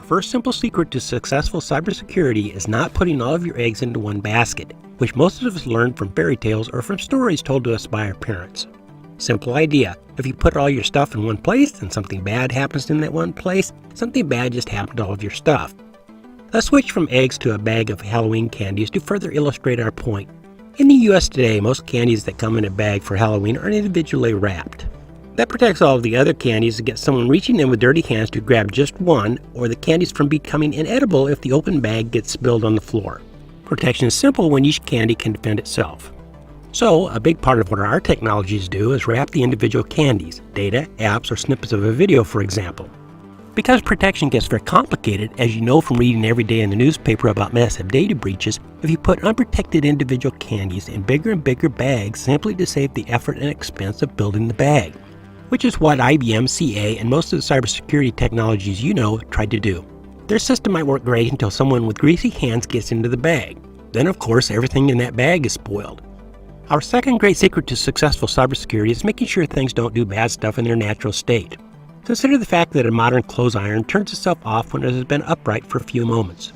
first simple secret to successful cybersecurity is not putting all of your eggs into one basket, which most of us learned from fairy tales or from stories told to us by our parents. Simple idea. If you put all your stuff in one place and something bad happens in that one place, something bad just happened to all of your stuff. Let's switch from eggs to a bag of Halloween candies to further illustrate our point. In the US today, most candies that come in a bag for Halloween are individually wrapped. That protects all of the other candies against someone reaching in with dirty hands to grab just one, or the candies from becoming inedible if the open bag gets spilled on the floor. Protection is simple when each candy can defend itself. So, a big part of what our technologies do is wrap the individual candies, data, apps, or snippets of a video, for example. Because protection gets very complicated, as you know from reading every day in the newspaper about massive data breaches, if you put unprotected individual candies in bigger and bigger bags simply to save the effort and expense of building the bag, which is what IBM, CA, and most of the cybersecurity technologies you know tried to do. Their system might work great until someone with greasy hands gets into the bag. Then, of course, everything in that bag is spoiled. Our second great secret to successful cybersecurity is making sure things don't do bad stuff in their natural state. Consider the fact that a modern clothes iron turns itself off when it has been upright for a few moments.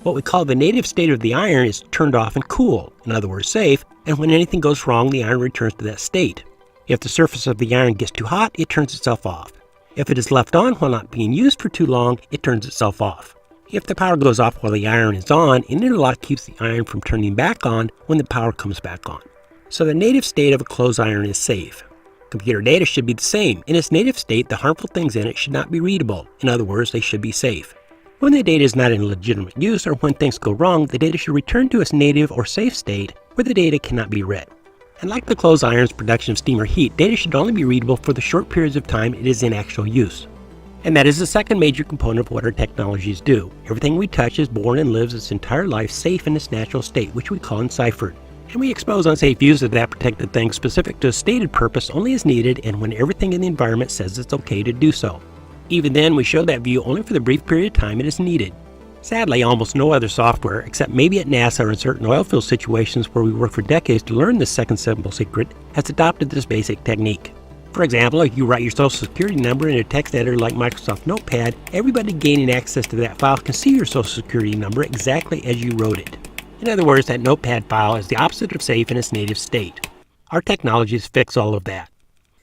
What we call the native state of the iron is turned off and cool, in other words safe, and when anything goes wrong, the iron returns to that state. If the surface of the iron gets too hot, it turns itself off. If it is left on while not being used for too long, it turns itself off. If the power goes off while the iron is on, an interlock keeps the iron from turning back on when the power comes back on. So the native state of a clothes iron is safe. Computer data should be the same. In its native state, the harmful things in it should not be readable. In other words, they should be safe. When the data is not in legitimate use or when things go wrong, the data should return to its native or safe state where the data cannot be read. And like the clothes iron's production of steam or heat, data should only be readable for the short periods of time it is in actual use. And that is the second major component of what our technologies do. Everything we touch is born and lives its entire life safe in its natural state, which we call enciphered. And we expose unsafe use of that protected thing specific to a stated purpose only as needed and when everything in the environment says it's okay to do so. Even then, we show that view only for the brief period of time it is needed. Sadly, almost no other software, except maybe at NASA or in certain oilfield situations where we worked for decades to learn this second simple secret, has adopted this basic technique. For example, if you write your social security number in a text editor like Microsoft Notepad, everybody gaining access to that file can see your social security number exactly as you wrote it. In other words, that Notepad file is the opposite of safe in its native state. Our technologies fix all of that.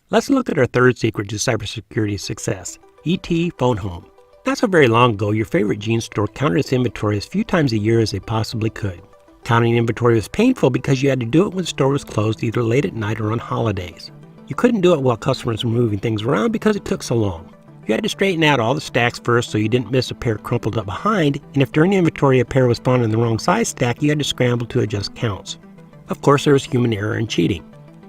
Let's look at our third secret to cybersecurity success, ET Phone Home. Not so very long ago, your favorite jeans store counted its inventory as few times a year as they possibly could. Counting inventory was painful because you had to do it when the store was closed either late at night or on holidays. You couldn't do it while customers were moving things around because it took so long. You had to straighten out all the stacks first so you didn't miss a pair crumpled up behind, and if during the inventory a pair was found in the wrong size stack, you had to scramble to adjust counts. Of course, there was human error and cheating.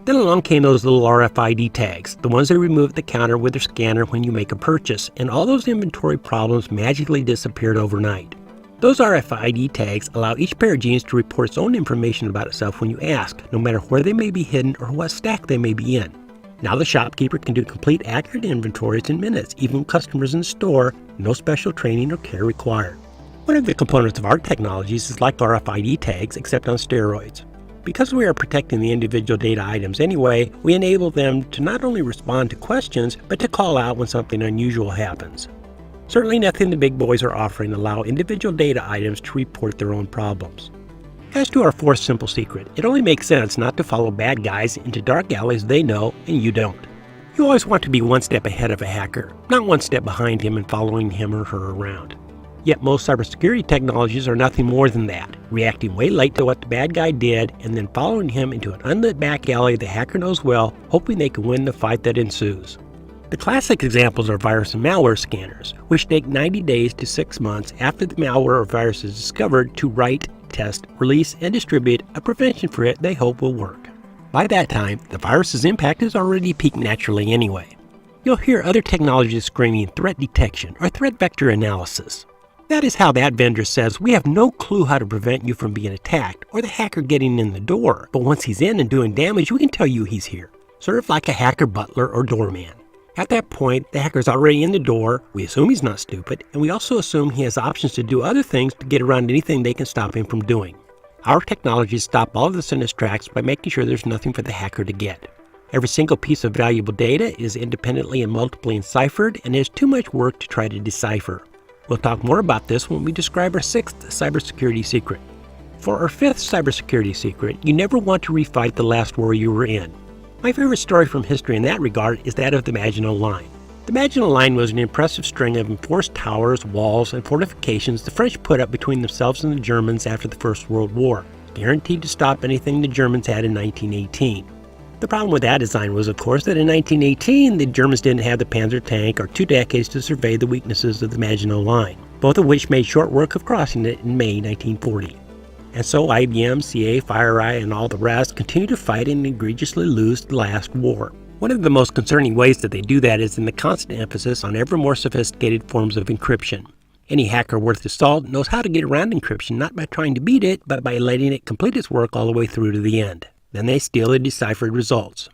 Then along came those little RFID tags, the ones they remove at the counter with their scanner when you make a purchase, and all those inventory problems magically disappeared overnight. Those RFID tags allow each pair of jeans to report its own information about itself when you ask, no matter where they may be hidden or what stack they may be in. Now the shopkeeper can do complete accurate inventories in minutes, even with customers in the store, no special training or care required. One of the components of our technologies is like RFID tags, except on steroids. Because we are protecting the individual data items anyway, we enable them to not only respond to questions, but to call out when something unusual happens. Certainly nothing the big boys are offering allow individual data items to report their own problems. As to our fourth simple secret, it only makes sense not to follow bad guys into dark alleys they know and you don't. You always want to be one step ahead of a hacker, not one step behind him and following him or her around. Yet most cybersecurity technologies are nothing more than that, reacting way late to what the bad guy did and then following him into an unlit back alley the hacker knows well, hoping they can win the fight that ensues. The classic examples are virus and malware scanners, which take 90 days to 6 months after the malware or virus is discovered to write, test, release, and distribute a prevention for it they hope will work. By that time, the virus's impact has already peaked naturally anyway. You'll hear other technologies screaming threat detection or threat vector analysis. That is how that vendor says we have no clue how to prevent you from being attacked or the hacker getting in the door, but once he's in and doing damage, we can tell you he's here, sort of like a hacker butler or doorman. At that point, the hacker's already in the door, we assume he's not stupid, and we also assume he has options to do other things to get around anything they can stop him from doing. Our technologies stop all of this in its tracks by making sure there's nothing for the hacker to get. Every single piece of valuable data is independently and multiply enciphered, and there's too much work to try to decipher. We'll talk more about this when we describe our 6th cybersecurity secret. For our 5th cybersecurity secret, you never want to refight the last war you were in. My favorite story from history in that regard is that of the Maginot Line. The Maginot Line was an impressive string of enforced towers, walls, and fortifications the French put up between themselves and the Germans after the First World War, guaranteed to stop anything the Germans had in 1918. The problem with that design was, of course, that in 1918, the Germans didn't have the Panzer tank or 2 decades to survey the weaknesses of the Maginot Line, both of which made short work of crossing it in May 1940. And so IBM, CA, FireEye, and all the rest continued to fight and egregiously lose the last war. One of the most concerning ways that they do that is in the constant emphasis on ever more sophisticated forms of encryption. Any hacker worth his salt knows how to get around encryption not by trying to beat it, but by letting it complete its work all the way through to the end. Then they steal the deciphered results.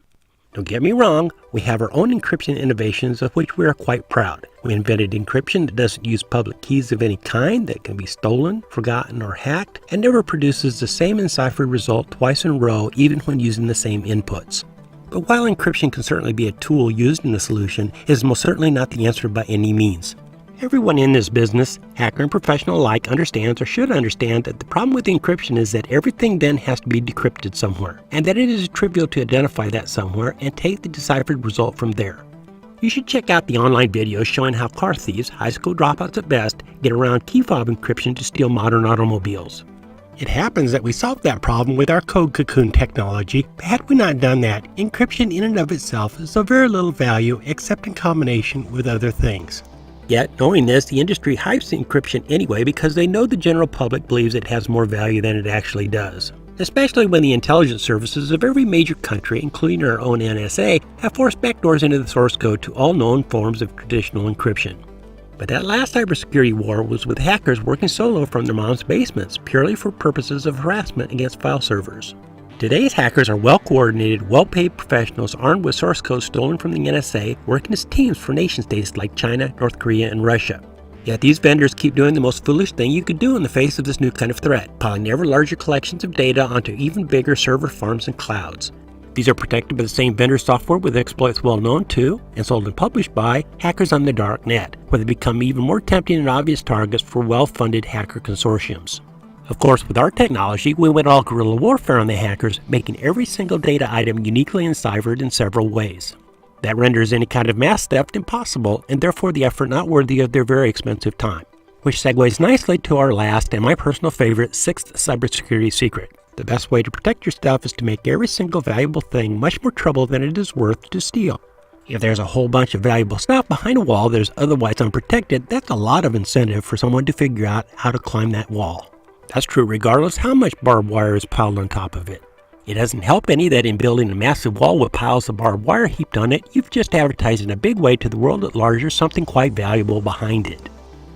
Don't get me wrong, we have our own encryption innovations of which we are quite proud. We invented encryption that doesn't use public keys of any kind, that can be stolen, forgotten, or hacked, and never produces the same enciphered result twice in a row even when using the same inputs. But while encryption can certainly be a tool used in the solution, it is most certainly not the answer by any means. Everyone in this business, hacker and professional alike, understands or should understand that the problem with encryption is that everything then has to be decrypted somewhere, and that it is trivial to identify that somewhere and take the deciphered result from there. You should check out the online videos showing how car thieves, high school dropouts at best, get around key fob encryption to steal modern automobiles. It happens that we solved that problem with our code cocoon technology, but had we not done that, encryption in and of itself is of very little value except in combination with other things. Yet, knowing this, the industry hypes encryption anyway because they know the general public believes it has more value than it actually does. Especially when the intelligence services of every major country, including our own NSA, have forced backdoors into the source code to all known forms of traditional encryption. But that last cybersecurity war was with hackers working solo from their mom's basements, purely for purposes of harassment against file servers. Today's hackers are well-coordinated, well-paid professionals armed with source code stolen from the NSA, working as teams for nation-states like China, North Korea, and Russia. Yet these vendors keep doing the most foolish thing you could do in the face of this new kind of threat, piling ever larger collections of data onto even bigger server farms and clouds. These are protected by the same vendor software with exploits well known to, and sold and published by, hackers on the dark net, where they become even more tempting and obvious targets for well-funded hacker consortiums. Of course, with our technology, we went all guerrilla warfare on the hackers, making every single data item uniquely enciphered in several ways. That renders any kind of mass theft impossible, and therefore the effort not worthy of their very expensive time. Which segues nicely to our last and my personal favorite 6th cybersecurity secret. The best way to protect your stuff is to make every single valuable thing much more trouble than it is worth to steal. If there's a whole bunch of valuable stuff behind a wall that is otherwise unprotected, that's a lot of incentive for someone to figure out how to climb that wall. That's true regardless how much barbed wire is piled on top of it. It doesn't help any that in building a massive wall with piles of barbed wire heaped on it, you've just advertised in a big way to the world at large there's something quite valuable behind it.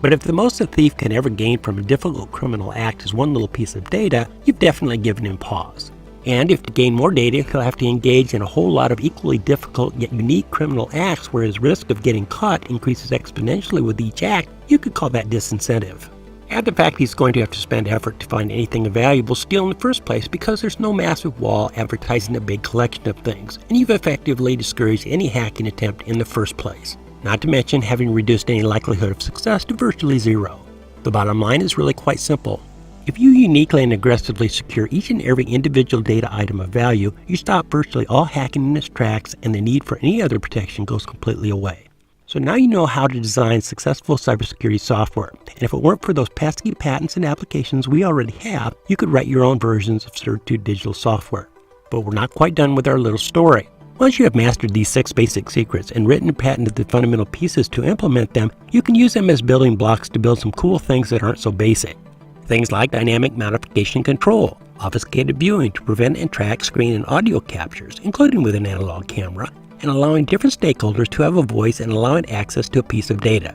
But if the most a thief can ever gain from a difficult criminal act is one little piece of data, you've definitely given him pause. And if to gain more data, he'll have to engage in a whole lot of equally difficult yet unique criminal acts where his risk of getting caught increases exponentially with each act, you could call that disincentive. Add the fact he's going to have to spend effort to find anything of valuable steal in the first place because there's no massive wall advertising a big collection of things, and you've effectively discouraged any hacking attempt in the first place. Not to mention having reduced any likelihood of success to virtually zero. The bottom line is really quite simple. If you uniquely and aggressively secure each and every individual data item of value, you stop virtually all hacking in its tracks and the need for any other protection goes completely away. So now you know how to design successful cybersecurity software, and if it weren't for those pesky patents and applications we already have, you could write your own versions of Certitude digital software. But we're not quite done with our little story. Once you have mastered these 6 basic secrets and written and patented the fundamental pieces to implement them, you can use them as building blocks to build some cool things that aren't so basic. Things like dynamic magnification control, obfuscated viewing to prevent and track screen and audio captures, including with an analog camera, and allowing different stakeholders to have a voice and allowing access to a piece of data.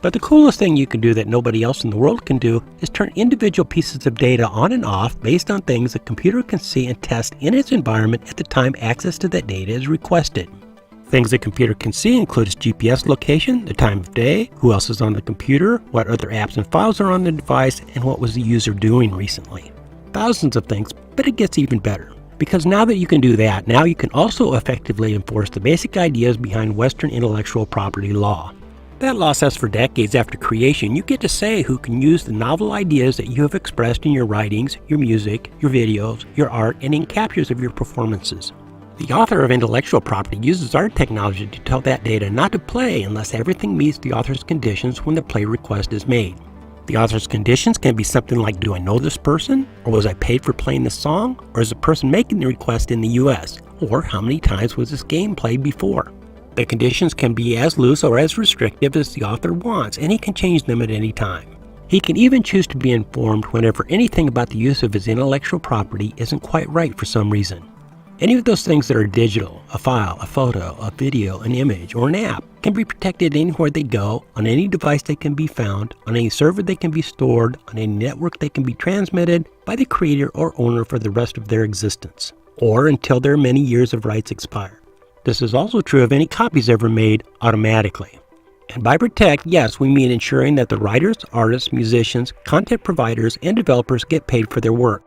But the coolest thing you can do that nobody else in the world can do is turn individual pieces of data on and off based on things a computer can see and test in its environment at the time access to that data is requested. Things a computer can see include its GPS location, the time of day, who else is on the computer, what other apps and files are on the device, and what was the user doing recently. Thousands of things, but it gets even better. Because now that you can do that, now you can also effectively enforce the basic ideas behind Western intellectual property law. That law says for decades after creation, you get to say who can use the novel ideas that you have expressed in your writings, your music, your videos, your art, and in captures of your performances. The author of intellectual property uses our technology to tell that data not to play unless everything meets the author's conditions when the play request is made. The author's conditions can be something like, do I know this person? Or was I paid for playing this song? Or is the person making the request in the US? Or how many times was this game played before? The conditions can be as loose or as restrictive as the author wants, and he can change them at any time. He can even choose to be informed whenever anything about the use of his intellectual property isn't quite right for some reason. Any of those things that are digital, a file, a photo, a video, an image, or an app, can be protected anywhere they go, on any device they can be found, on any server they can be stored, on any network they can be transmitted by the creator or owner for the rest of their existence, or until their many years of rights expire. This is also true of any copies ever made automatically. And by protect, yes, we mean ensuring that the writers, artists, musicians, content providers, and developers get paid for their work.